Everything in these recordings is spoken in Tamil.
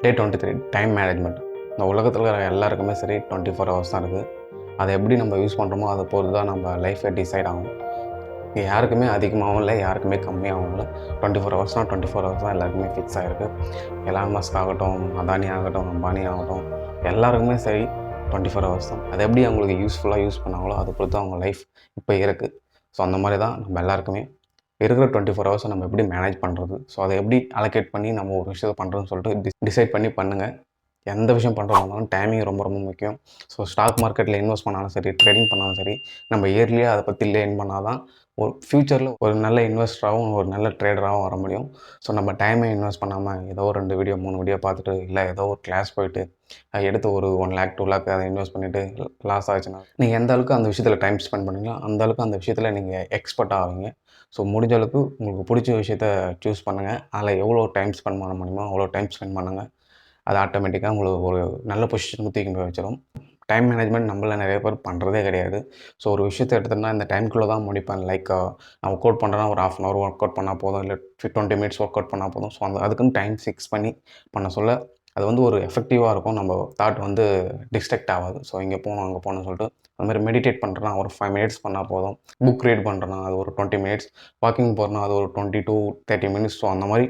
டே 23 டைம் மேனேஜ்மெண்ட். இந்த உலகத்தில் இருக்கிற எல்லாருக்குமே சரி 24 ஹவர்ஸ் தான் இருக்குது. அதை எப்படி நம்ம யூஸ் பண்ணுறோமோ அதை பொறுத்து தான் நம்ம லைஃபை டிசைட் ஆகும். இது யாருக்குமே அதிகமாகவும் இல்லை, யாருக்குமே கம்மியாகவும் இல்லை. 24 ஹவர்ஸ்னால் 24 ஹவர்ஸ் தான் எல்லாருக்குமே ஃபிக்ஸ் ஆகிருக்கு. எலான் மஸ்க் ஆகட்டும், அதானி ஆகட்டும், அம்பானி ஆகட்டும், எல்லாருக்குமே சரி 24 ஹவர்ஸ் தான். அதை எப்படி அவங்களுக்கு யூஸ்ஃபுல்லாக யூஸ் பண்ணாங்களோ அதை பொறுத்து அவங்க லைஃப் இப்போ இருக்குது. ஸோ அந்த மாதிரி தான் நம்ம எல்லாருக்குமே இருக்கிற 24 ஹவர்ஸை நம்ம எப்படி மேனேஜ் பண்ணுறது, ஸோ அதை எப்படி அலோகேட் பண்ணி நம்ம ஒரு விஷயத்தை பண்ணுறோன்னு சொல்லிட்டு டிசைட் பண்ணி பண்ணுங்கள். எந்த விஷயம் பண்ணுறதா இருந்தாலும் டைமிங் ரொம்ப ரொம்ப முக்கியம். ஸோ ஸ்டாக் மார்க்கெட்டில் இன்வெஸ்ட் பண்ணாலும் சரி, ட்ரேடிங் பண்ணாலும் சரி, நம்ம இயர்லியாக அதை பற்றி லேர்ன் பண்ணால் தான் ஒரு ஃப்யூச்சரில் ஒரு நல்ல இன்வெஸ்டராகவும் ஒரு நல்ல ட்ரேடராகவும் வர முடியும். ஸோ நம்ம டைமை இன்வெஸ்ட் பண்ணாமல் ஏதோ ஒரு 2 வீடியோ 3 வீடியோ பார்த்துட்டு, இல்லை ஏதோ ஒரு கிளாஸ் போயிட்டு எடுத்து ஒரு 1 லேக் 2 லேக் அதை இன்வெஸ்ட் பண்ணிவிட்டு லாஸ் ஆச்சுன்னா, நீங்கள் எந்த அளவுக்கு அந்த விஷயத்தில் டைம் ஸ்பெண்ட் பண்ணுறீங்களோ அந்த அளவுக்கு அந்த விஷயத்தில் நீங்கள் எக்ஸ்பர்ட் ஆவீங்க. ஸோ முடிஞ்ச அளவுக்கு உங்களுக்கு பிடிச்ச விஷயத்த சூஸ் பண்ணுங்கள். அதில் எவ்வளோ டைம் ஸ்பெண்ட் பண்ண முடியுமோ அவ்வளோ டைம் ஸ்பெண்ட் பண்ணுங்கள். அது ஆட்டோமேட்டிக்காக உங்களுக்கு ஒரு நல்ல பொசிஷனுக்கு தூக்கி போய் வச்சிடும். டைம் மேனேஜ்மெண்ட் நம்மள நிறைய பேர் பண்ணுறதே கிடையாது. ஸோ ஒரு விஷயத்த எடுத்தோம்னா இந்த டைம்குள்ளே தான் முடிப்பேன். லைக் நான் ஒர்க் அவுட் பண்ணுறேன்னா ஒரு 1/2 அன் ஹவர் ஒர்க் அவுட் பண்ணால் போதும், இல்லை 20 மினிட்ஸ் ஒர்க் அவுட் பண்ணால் போதும். ஸோ அதுக்குன்னு டைம் ஃபிக்ஸ் பண்ணி பண்ண சொல்ல அது வந்து ஒரு எஃபெக்டிவாக இருக்கும். நம்ம தாட் வந்து டிஸ்ட்ராக்ட் ஆகாது. ஸோ இங்கே போகணும் அங்கே போகணும்னு சொல்லிட்டு அதுமாதிரி மெடிடேட் பண்ணுறேன்னா ஒரு 5 மினிட்ஸ் பண்ணால் போதும். புக் ரீட் பண்ணுறேன்னா அது ஒரு 20 மினிட்ஸ், வாக்கிங் போகிறேன்னா அது ஒரு 20 to 30 மினிட்ஸ். ஸோ அந்த மாதிரி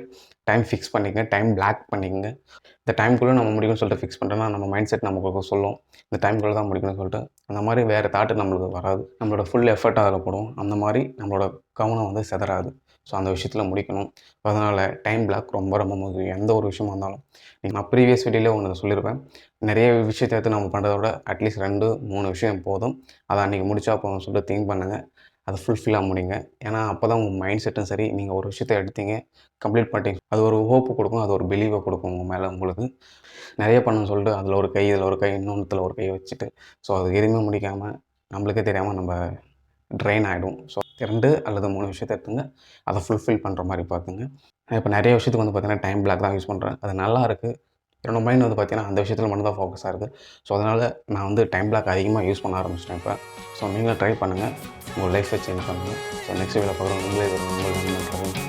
டைம் ஃபிக்ஸ் பண்ணிக்கங்க, டைம் பிளாக் பண்ணிக்கங்க. இந்த டைம்குள்ளே நம்ம முடிக்கணும்னு சொல்லிட்டு ஃபிக்ஸ் பண்ணுறோன்னா நம்ம மைண்ட் செட் நமக்கு சொல்லும் இந்த டைம்குள்ளே தான் முடிக்கணும்னு சொல்லிட்டு. அந்த மாதிரி வேறு தாட்டு நம்மளுக்கு வராது. நம்மளோட ஃபுல் எஃபர்ட் அதில் போடும். அந்த மாதிரி நம்மளோட கவனம் வந்து சிதறாது. ஸோ அந்த விஷயத்தில் முடிக்கணும். அதனால் டைம் பிளாக் ரொம்ப ரொம்ப முக்கியம். எந்த ஒரு விஷயமா இருந்தாலும் நான் ப்ரீவியஸ் வீடியோவில் ஒன்று சொல்லியிருப்பேன். நிறைய விஷயத்தை எடுத்து நம்ம பண்ணுறத விட அட்லீஸ்ட் 2, 3 விஷயம் போதும். அதை அன்றைக்கி முடிச்சா போதும்னு சொல்லிட்டு திங்க் பண்ணுங்கள். அதை ஃபுல்ஃபில்லாக முடிங்க. ஏன்னா அப்போ தான் உங்கள் மைண்ட் செட்டும் சரி, நீங்கள் ஒரு விஷயத்தை எடுத்தீங்க, கம்ப்ளீட் பண்ணிட்டீங்க, அது ஒரு ஹோப்பு கொடுக்கும், அது ஒரு பிலீவை கொடுக்கும் உங்கள் மேலே. உங்களுக்கு நிறைய பண்ணணும்னு சொல்லிட்டு அதில் ஒரு கை, இதில் ஒரு கை, இன்னொன்றுத்தில் ஒரு கை வச்சுட்டு ஸோ அது எதுவுமே முடிக்காமல் நம்மளுக்கே தெரியாமல் நம்ம ட்ரெயின் ஆகிடும். ஸோ 2 அல்லது 3 விஷயத்தை எடுத்துங்க, அதை ஃபுல்ஃபில் பண்ணுற மாதிரி பார்த்துங்க. இப்போ நிறைய விஷயத்துக்கு வந்து பார்த்தீங்கன்னா டைம் பிளாக் தான் யூஸ் பண்ணுறேன். அது நல்லா இருக்குது. என்னோடய மைண்ட் வந்து பார்த்தீங்கன்னா அந்த விஷயத்தில் மட்டும் தான் ஃபோக்கஸாக இருக்குது. ஸோ அதனால் நான் வந்து டைம் பிளாக் அதிகமாக யூஸ் பண்ண ஆரம்பிச்சிட்டேன் இப்போ. ஸோ நீங்களும் ட்ரை பண்ணுங்கள், உங்கள் லைஃப்பை சேஞ்ச் பண்ணுங்கள். ஸோ நெக்ஸ்ட் வீடியோவில் பார்க்குறோம். உங்களே ஒரு